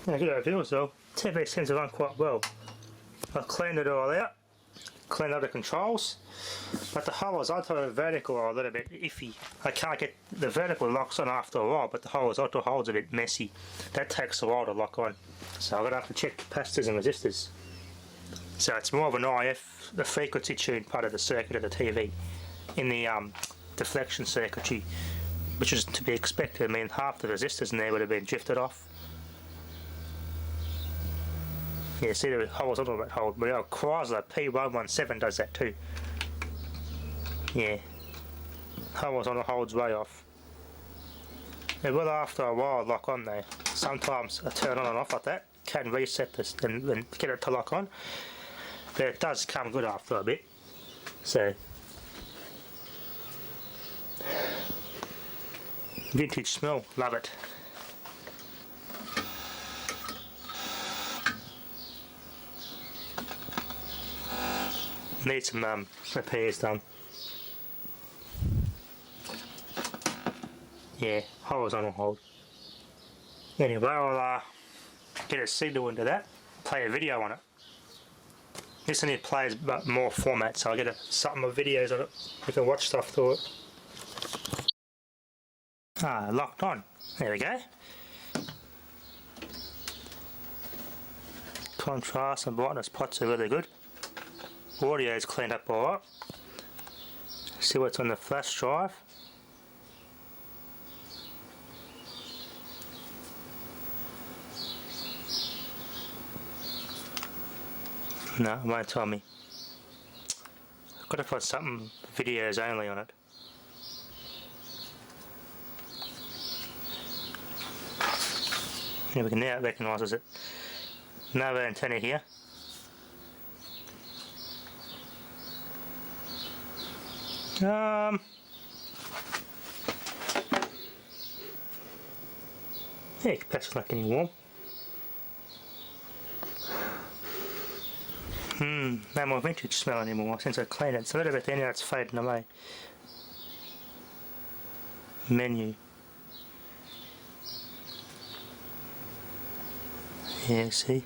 Yeah, good overview, so TV seems to run quite well. I've cleaned it all out, cleaned out the controls, but the horizontal and vertical are a little bit iffy. I can't get the vertical locks on after a while, but the horizontal hole's a bit messy. That takes a while to lock on, so I'm going to have to check capacitors and resistors. So it's more of an IF, the frequency tune part of the circuit of the TV, in the deflection circuitry, which is to be expected. I mean, half the resistors in there would have been drifted off. Yeah, see the horizontal hold, but our Chrysler P117 does that too. Yeah, horizontal holds way off. It will after a while lock on though. Sometimes I turn on and off like that, can reset this and get it to lock on. But it does come good after a bit. So, vintage smell, love it. Need some repairs done. Yeah, horizontal hold. Anyway, I'll get a signal into that, play a video on it. This only plays but more formats, so I'll get something of videos on it. You can watch stuff through it. Ah, locked on. There we go. Contrast and brightness pots are really good. Audio is cleaned up alright. See what's on the flash drive. No, it won't tell me. I've got to put something videos only on it. Yeah, we can now recognise it. Another antenna here. Yeah, capacitor's not getting warm. No more vintage smell anymore since I cleaned it. It's a little bit there now, it's fading away. Menu. Yeah, see?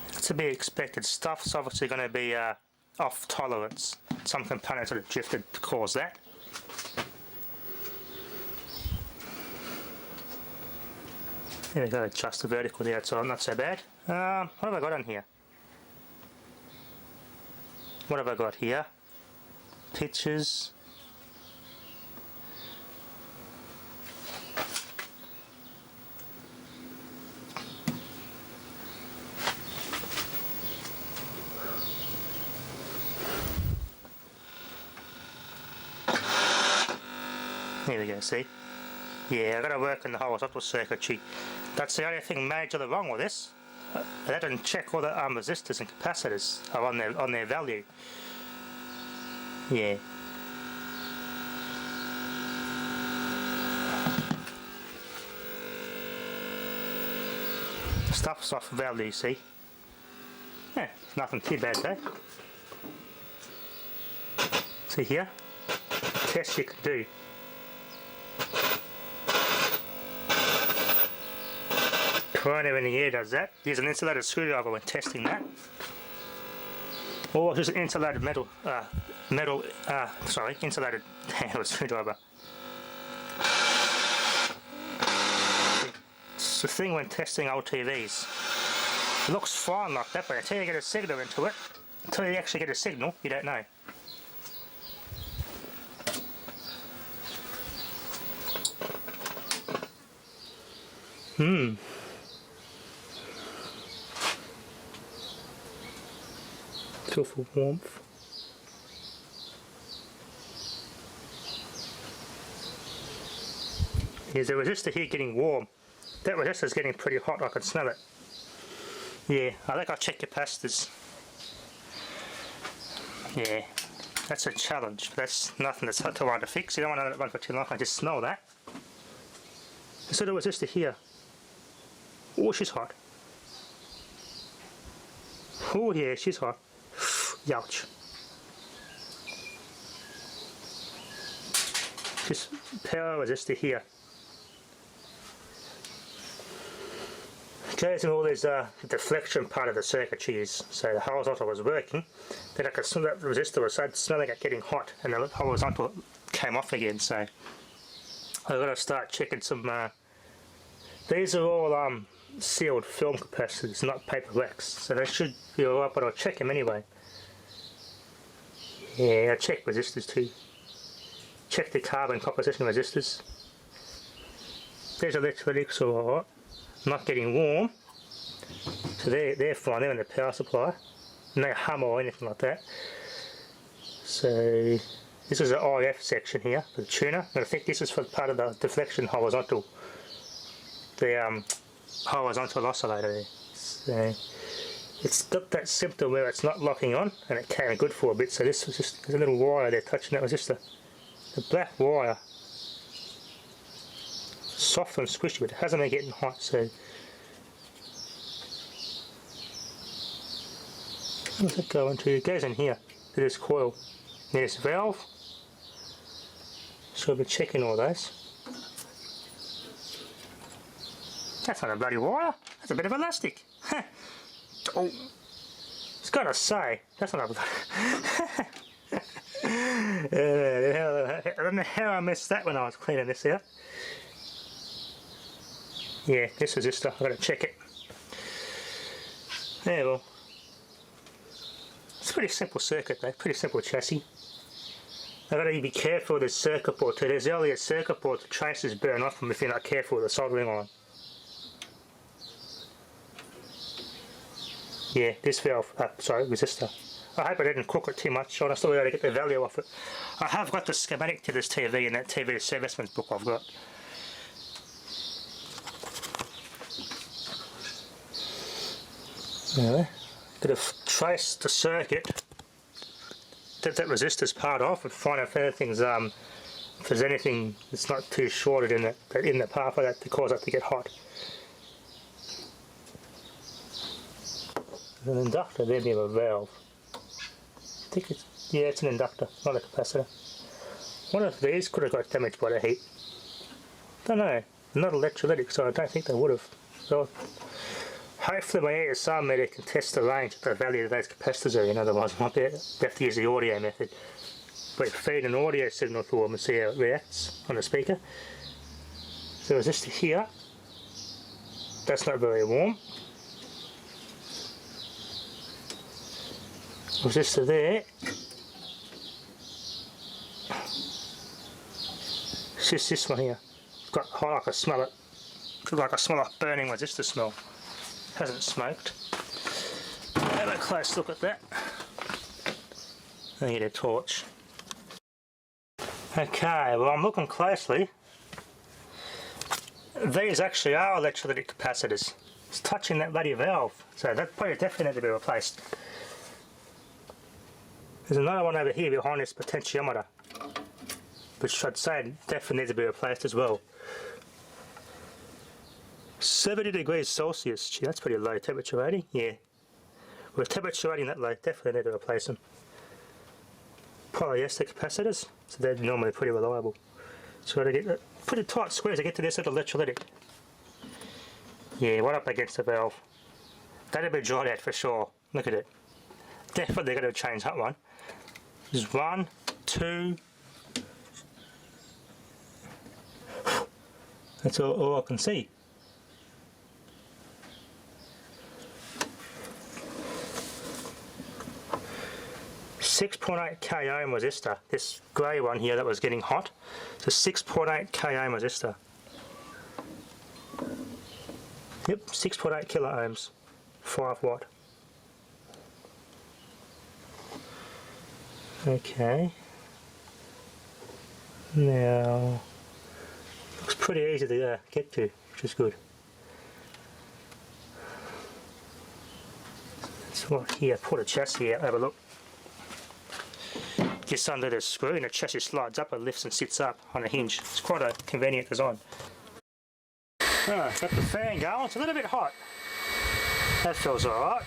It's to be expected. Stuff's obviously going to be off tolerance. Some components that have drifted to cause that. There we go, adjust the vertical there, so not so bad. What have I got on here? What have I got here? Pictures. There we go, see? Yeah, I've got to work on the horizontal circuitry. That's the only thing majorly wrong with this. I didn't check all the resistors and capacitors are on their value. Yeah. Stuff's off value, see? Yeah, nothing too bad though. See here? Test you can do. Corona in the air does that. Use an insulated screwdriver when testing that. Or just an insulated insulated handle screwdriver. It's the thing when testing old TVs. It looks fine like that, but until you get a signal into it, until you actually get a signal, you don't know. Feel for warmth. Here's the resistor here getting warm. That resistor is getting pretty hot, I can smell it. Yeah, I think I'll check capacitors. Yeah, that's a challenge, but that's nothing that's too hard to fix. You don't want to let it run for too long, I just smell that. So the resistor here. Oh, she's hot. Oh yeah, she's hot. Youch. Just power resistor here. goes in all these deflection part of the circuitries. So the horizontal was working, then I could smell that the resistor was smelling it getting hot, and the horizontal came off again. So I've got to start checking some. These are all sealed film capacitors, not paper wax, so they should be alright, but I'll check them anyway. Yeah, I check resistors too. Check the carbon composition resistors. These electrolytics are alright, not getting warm, so they're fine. They're in the power supply, no hum or anything like that. So this is an IF section here for the tuner, and I think this is for part of the deflection horizontal, the horizontal oscillator there. So it's got that symptom where it's not locking on, and it came good for a bit. So this was just, there's a little wire there touching. That was just a black wire, soft and squishy, but it hasn't been getting hot. So what's it going to? It goes in here to this coil, near this valve. So I'll be checking all those. That's not a bloody wire, that's a bit of elastic. Oh, it's got to say, that's not a I don't know how I missed that when I was cleaning this out. Yeah, this resistor, I've got to check it. Yeah, well, it's a pretty simple circuit though, pretty simple chassis. I've got to be careful with the circuit board too. There's earlier circuit board, the traces burn off them if you're not careful with the soldering iron. Yeah, this valve, sorry, resistor. I hope I didn't cook it too much, and I still able to get the value off it. I have got the schematic to this TV in that TV serviceman's book I've got. Anyway, got to trace the circuit that resistor's part off and find out if anything's if there's anything that's not too shorted in the pathway that to cause it to get hot. There's an inductor there near a valve. I think it's, yeah, it's an inductor, not a capacitor. One of these could have got damaged by the heat. Don't know, not electrolytic, so I don't think they would have. So hopefully my ASR meter can test the range at the value of those capacitors are in, otherwise I might have to use the audio method. But feed an audio signal to them and see how it reacts on the speaker. So resistor here, that's not very warm. Resistor there, it's just this one here. It's got hot, I can smell it. Like I smell like burning resistor smell. Hasn't smoked. Have a close look at that. I need a torch. Okay, well I'm looking closely. These actually are electrolytic capacitors. It's touching that bloody valve, so that probably definitely need to be replaced. There's another one over here behind this potentiometer, which I'd say definitely needs to be replaced as well. 70 degrees Celsius, gee, that's pretty low temperature rating, yeah. With temperature rating that low, definitely need to replace them. Polyester capacitors, so they're normally pretty reliable. So to get pretty tight squares to get to this little electrolytic. Yeah, one up against the valve. That'll be dried out for sure, look at it. Definitely got to change that one. There's 1, 2. That's all I can see. .8 k ohm resistor. This grey one here that was getting hot. It's a 6.8 k ohm resistor. Yep, 6.8 kilo ohms, 5 watt. Okay, now looks pretty easy to get to, which is good. That's what here, put a chassis out, have a look. Just under the screw and the chassis slides up and lifts and sits up on a hinge. It's quite a convenient design. Alright, got the fan going, it's a little bit hot. That feels alright.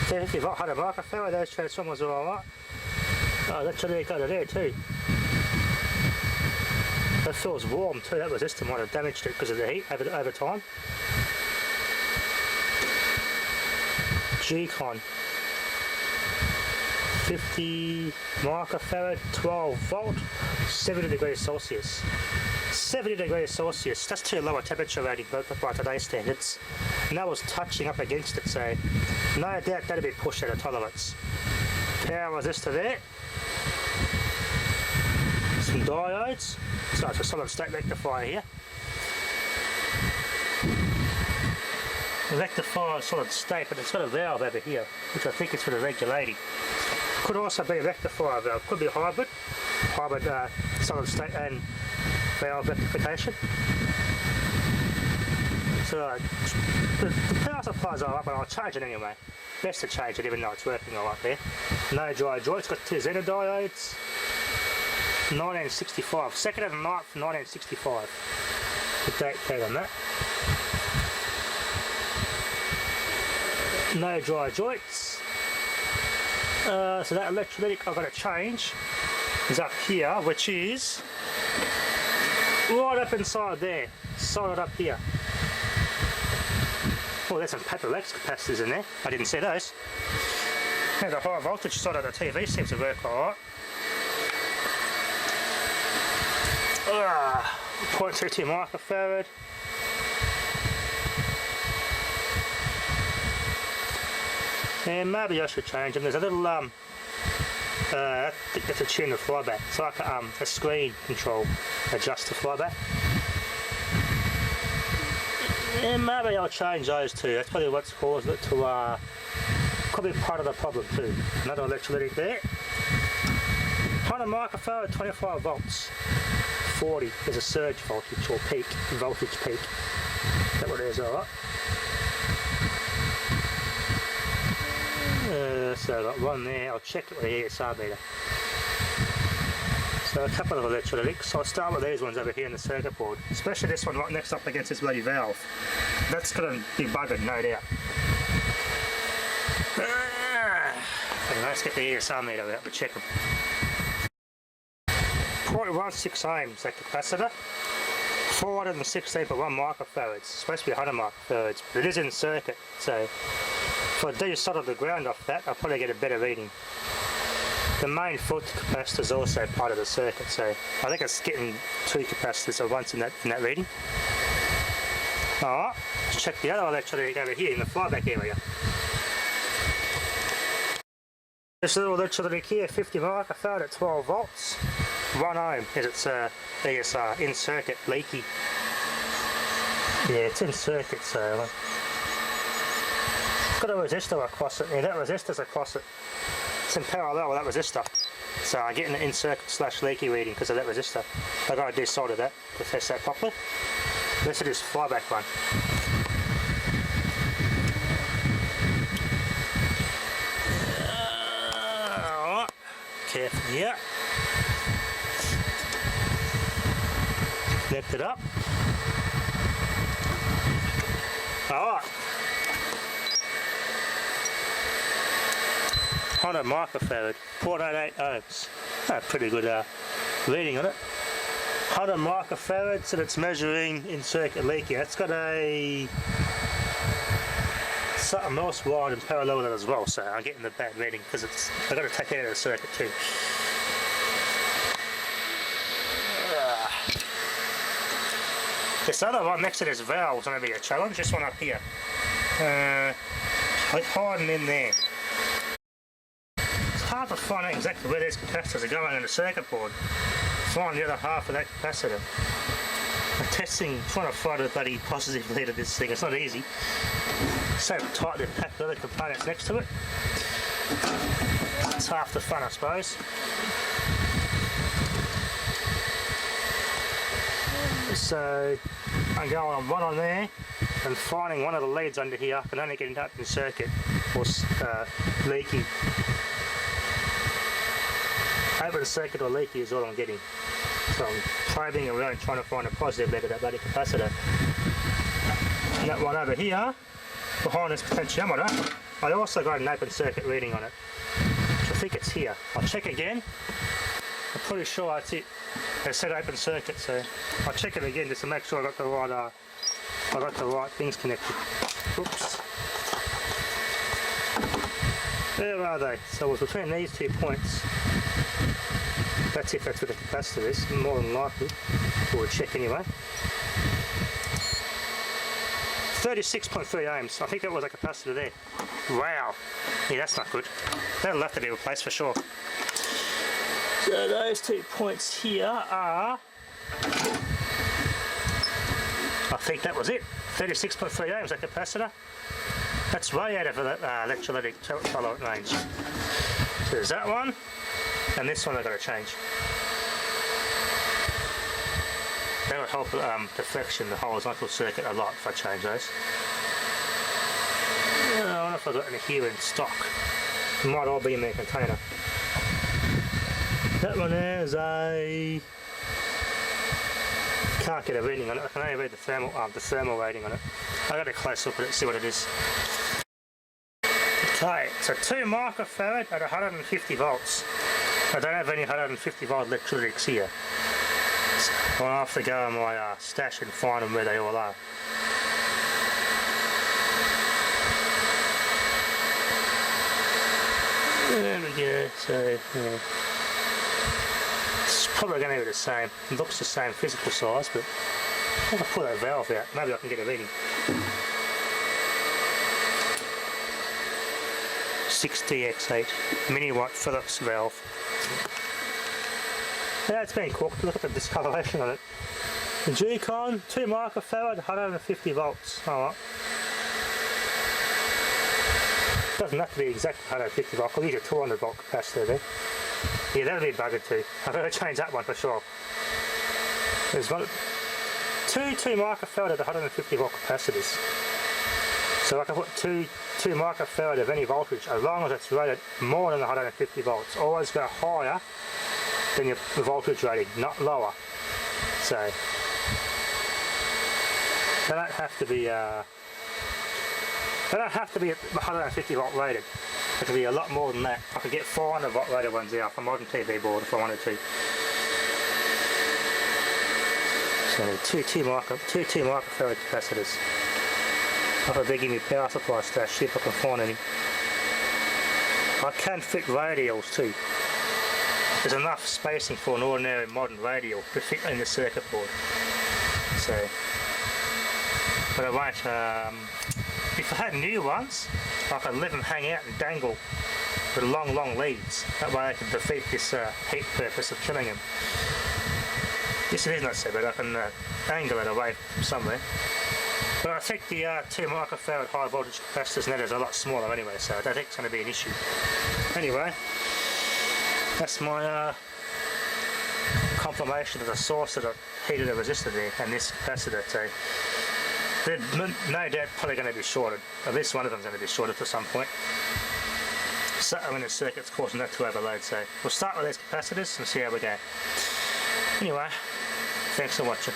50 volt 100 microfarad, those transformers are alright. Oh, that's really got it there too. That feels warm too, that resistor might have damaged it because of the heat over time. G-Con. 50 microfarad, 12 volt, 70 degrees Celsius. 70 degrees Celsius, that's too low a temperature rating by today's standards. And that was touching up against it, so no doubt that'd be pushed out of tolerance. Power resistor there. Some diodes. So it's a solid state rectifier here. The rectifier is solid state, but it's got a valve over here, which I think is for the regulating. Could also be a rectifier valve, could be a hybrid solid state and valve rectification. So the power supplies are up, but I'll change it anyway. Best to change it even though it's working alright there. No dry joints, got two Xenon diodes. 1965, 2nd of the 9th, 1965. The date tag on that. No dry joints. So that electrolytic I've got to change is up here, which is right up inside there, solid up here. Oh, there's some paper Lex capacitors in there. I didn't see those. Now the high voltage side of the TV seems to work alright. 0.22 microfarad. And maybe I should change them. There's a little I think that's a tune the flyback. It's like a screen control adjust the flyback. And maybe I'll change those too. That's probably what's caused it to could be part of the problem too. Another electrolytic there. 100 microfarad, 25 volts. 40 is a surge voltage or peak, voltage peak. That what it is, alright. So I've got one there, I'll check it with the ESR meter. So a couple of electrolytics. I'll start with these ones over here in the circuit board, especially this one right next up against this bloody valve. That's going to be buggered, no doubt. Okay, let's get the ESR meter out and check them. 0.16 ohms, that capacitor. 416.1 microfarads. It's supposed to be 100 microfarads, but it is in circuit, so if I desolder the ground off that, I'll probably get a better reading. The main filter capacitor is also part of the circuit, so I think it's getting two capacitors at once in that reading. Alright, let's check the other electrolytic over here in the flyback area. This little electrolytic here, 50 microfarad at 12 volts. 1 ohm is its ESR, in circuit, leaky. Yeah, it's in circuit, so it's got a resistor across it, and that resistor's across it. It's in parallel with that resistor. So I'm getting an in circuit / leaky reading because of that resistor. I've got to desolder that to test that properly. This is this flyback one. Alright, careful here. Connect it up. Alright. 100 microfarad, 0.88 ohms. Pretty good reading on it. 100 microfarads and it's measuring in circuit leaky. It's got a something else wired in parallel with it as well, so I'm getting the bad reading because I've got to take it out of the circuit too. This other one next to this valve is going to be a challenge, this one up here. It's hiding in there. It's hard to find out exactly where these capacitors are going in the circuit board. Find the other half of that capacitor. I'm testing, trying to find a bloody positive lead of this thing, it's not easy. So tightly packed the other components next to it. It's half the fun, I suppose. So I'm going on one on there and finding one of the leads under here. I can only get it up in circuit or leaky. Open circuit or leaky is all I'm getting. So I'm probing around trying to find a positive lead of that bloody capacitor. And that one over here, behind this potentiometer, I also got an open circuit reading on it. So I think it's here. I'll check again. I'm pretty sure that's it. It said open circuit, so I'll check it again just to make sure I got the right things connected. Oops. Where are they? So it was between these 2 points. That's if that's where the capacitor is, more than likely. We'll check anyway. 36.3 ohms. I think that was a capacitor there. Wow. Yeah, that's not good. That'll have to be replaced for sure. So those 2 points here are... I think that was it. 36.3 ohms, that capacitor. That's way out of the electrolytic tolerant range. So there's that one, and this one I've got to change. That will help deflection the horizontal circuit a lot if I change those. I wonder if I've got any here in stock. It might all be in their container. That one there is a... Can't get a reading on it. I can only read the thermal rating on it. I'll get a close look at it, see what it is. Okay, so 2 microfarad at 150 volts. I don't have any 150 volt electrolytics here. So I'll have to go in my stash and find them where they all are. There we go, so yeah. It's probably going to be the same. It looks the same physical size, but I'll pull that valve out. Maybe I can get a reading. 6DX8 mini watt Phillips valve. Yeah, it's been cooked. Look at the discoloration on it. The G-Con, 2 microfarad, 150 volts. Alright. Doesn't have to be exactly 150 volts. I'll use a 200 volt capacitor there. Yeah, that'll be buggered too. I've got to change that one for sure. There's one, two microfarad at 150 volt capacitors. So I can put two microfarad of any voltage as long as it's rated more than 150 volts. Always go higher than the voltage rating, not lower. So they don't have to be. They don't have to be 150 volt rated. It could be a lot more than that. I could get 400 volt rated ones out for modern TV board if I wanted to. So two microfarad capacitors. I'll have to give me power supply stash, see if I can find any. I can fit radials too. There's enough spacing for an ordinary modern radial to fit in the circuit board. So, but I won't. If I had new ones, I could let them hang out and dangle with long leads. That way I can defeat this heat purpose of killing them. This is not so bad. I can angle it away from somewhere. But I think the 2 microfarad high voltage capacitors net is a lot smaller anyway, so I don't think it's going to be an issue. Anyway, that's my confirmation of the source of the heated resistor there and this capacitor. So they're no doubt probably going to be shorted. At least one of them's going to be shorted at some point. So I mean the circuit's causing that to overload, so we'll start with these capacitors and see how we go. Anyway, thanks for watching.